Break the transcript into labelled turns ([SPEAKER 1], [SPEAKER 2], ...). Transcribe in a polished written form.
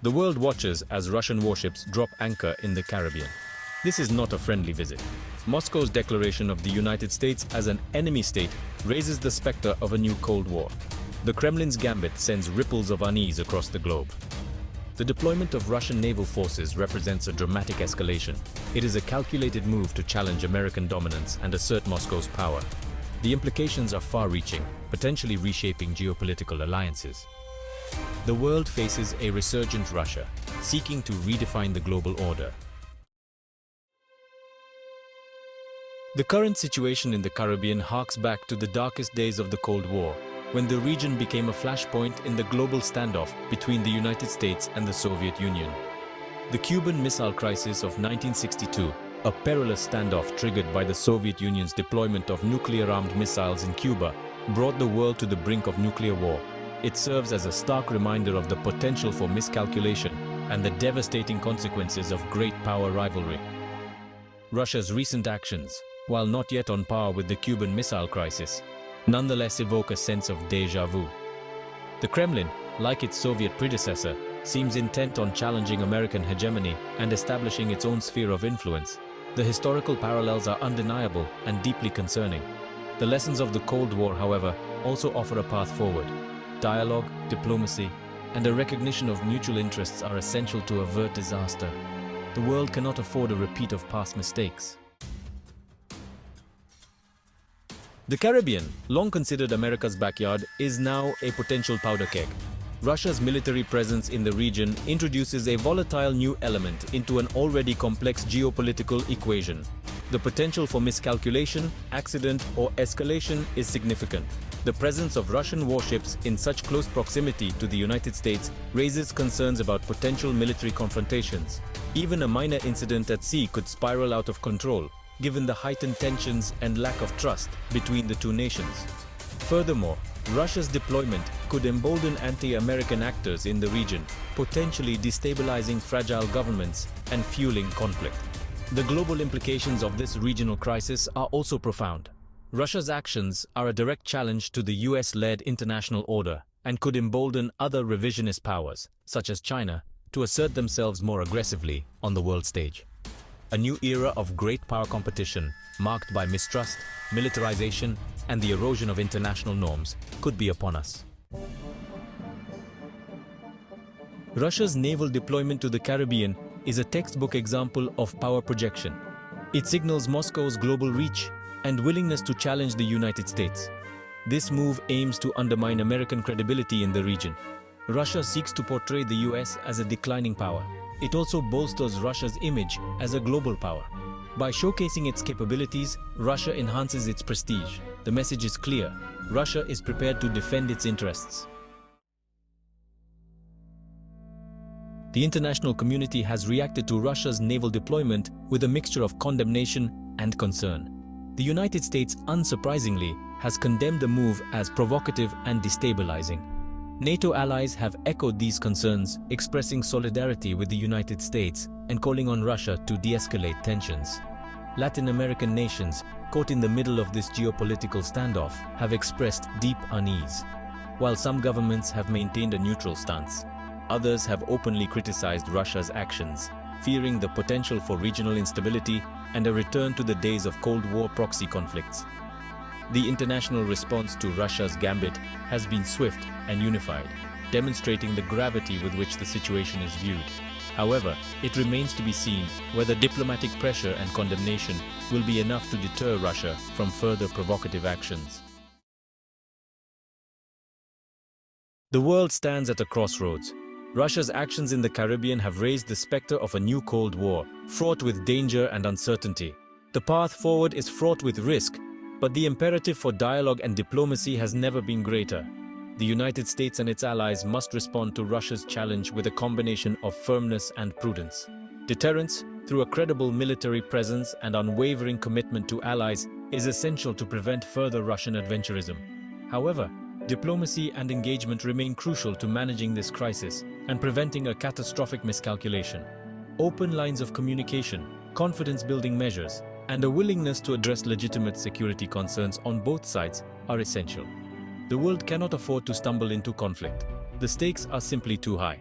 [SPEAKER 1] The world watches as Russian warships drop anchor in the Caribbean. This is not a friendly visit. Moscow's declaration of the United States as an enemy state raises the specter of a new Cold War. The Kremlin's gambit sends ripples of unease across the globe. The deployment of Russian naval forces represents a dramatic escalation. It is a calculated move to challenge American dominance and assert Moscow's power. The implications are far-reaching, potentially reshaping geopolitical alliances. The world faces a resurgent Russia, seeking to redefine the global order. The current situation in the Caribbean harks back to the darkest days of the Cold War, when the region became a flashpoint in the global standoff between the United States and the Soviet Union. The Cuban Missile Crisis of 1962, a perilous standoff triggered by the Soviet Union's deployment of nuclear-armed missiles in Cuba, brought the world to the brink of nuclear war. It serves as a stark reminder of the potential for miscalculation and the devastating consequences of great power rivalry. Russia's recent actions, while not yet on par with the Cuban Missile Crisis, nonetheless evoke a sense of déjà vu. The Kremlin, like its Soviet predecessor, seems intent on challenging American hegemony and establishing its own sphere of influence. The historical parallels are undeniable and deeply concerning. The lessons of the Cold War, however, also offer a path forward. Dialogue, diplomacy, and a recognition of mutual interests are essential to avert disaster. The world cannot afford a repeat of past mistakes. The Caribbean, long considered America's backyard, is now a potential powder keg. Russia's military presence in the region introduces a volatile new element into an already complex geopolitical equation. The potential for miscalculation, accident, or escalation is significant. The presence of Russian warships in such close proximity to the United States raises concerns about potential military confrontations. Even a minor incident at sea could spiral out of control, given the heightened tensions and lack of trust between the two nations. Furthermore, Russia's deployment could embolden anti-American actors in the region, potentially destabilizing fragile governments and fueling conflict. The global implications of this regional crisis are also profound. Russia's actions are a direct challenge to the US-led international order and could embolden other revisionist powers, such as China, to assert themselves more aggressively on the world stage. A new era of great power competition, marked by mistrust, militarization, and the erosion of international norms, could be upon us. Russia's naval deployment to the Caribbean is a textbook example of power projection. It signals Moscow's global reach and willingness to challenge the United States. This move aims to undermine American credibility in the region. Russia seeks to portray the US as a declining power. It also bolsters Russia's image as a global power. By showcasing its capabilities, Russia enhances its prestige. The message is clear: Russia is prepared to defend its interests. The international community has reacted to Russia's naval deployment with a mixture of condemnation and concern. The United States, unsurprisingly, has condemned the move as provocative and destabilizing. NATO allies have echoed these concerns, expressing solidarity with the United States and calling on Russia to de-escalate tensions. Latin American nations, caught in the middle of this geopolitical standoff, have expressed deep unease. While some governments have maintained a neutral stance, others have openly criticized Russia's actions, fearing the potential for regional instability and a return to the days of Cold War proxy conflicts. The international response to Russia's gambit has been swift and unified, demonstrating the gravity with which the situation is viewed. However, it remains to be seen whether diplomatic pressure and condemnation will be enough to deter Russia from further provocative actions. The world stands at a crossroads. Russia's actions in the Caribbean have raised the specter of a new Cold War, fraught with danger and uncertainty. The path forward is fraught with risk, but the imperative for dialogue and diplomacy has never been greater. The United States and its allies must respond to Russia's challenge with a combination of firmness and prudence. Deterrence, through a credible military presence and unwavering commitment to allies, is essential to prevent further Russian adventurism. However, diplomacy and engagement remain crucial to managing this crisis and preventing a catastrophic miscalculation. Open lines of communication, confidence-building measures, and a willingness to address legitimate security concerns on both sides are essential. The world cannot afford to stumble into conflict. The stakes are simply too high.